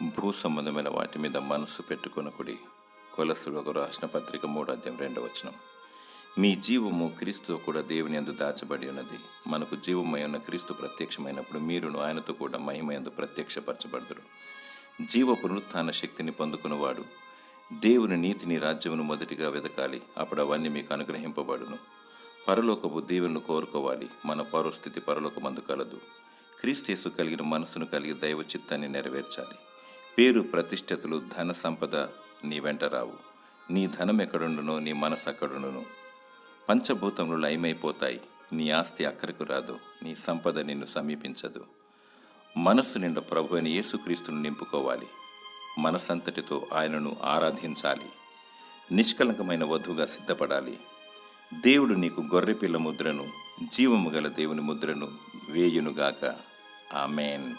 భూ సంబంధమైన వాటి మీద మనస్సు పెట్టుకొనకుడి. కొలస్సులకు రాసిన పత్రిక 3:2. మీ జీవము క్రీస్తుతో కూడా దేవుని యందు దాచబడి ఉన్నది. మనకు జీవమై ఉన్న క్రీస్తు ప్రత్యక్షమైనప్పుడు మీరును ఆయనతో కూడా మహిమయందు ప్రత్యక్షపరచబడుదురు. జీవ పునరుత్థాన శక్తిని పొందుకున్నవాడు దేవుని నీతిని రాజ్యమును మొదటిగా వెదకాలి, అప్పుడు అవన్నీ మీకు అనుగ్రహింపబడును. పరలోకపు దీవెనను కోరుకోవాలి. మన పౌరస్థితి పరలోకమందు కలదు. క్రీస్తు కలిగిన మనస్సును కలిగి దైవ చిత్తాన్ని నెరవేర్చాలి. పేరు ప్రతిష్టతలు ధన సంపద నీ వెంట రావు. నీ ధనం ఎక్కడుండునో నీ మనసు అక్కడుండును. పంచభూతములు లయమైపోతాయి. నీ ఆస్తి అక్కడికి రాదు. నీ సంపద నిన్ను సమీపించదు. మనస్సు నిండా ప్రభు అయిన యేసుక్రీస్తును నింపుకోవాలి. మనసంతటితో ఆయనను ఆరాధించాలి. నిష్కలంకమైన వధువుగా సిద్ధపడాలి. దేవుడు నీకు గొర్రెపిల్ల ముద్రను, జీవము గల దేవుని ముద్రను వేయునుగాక. ఆమేన్.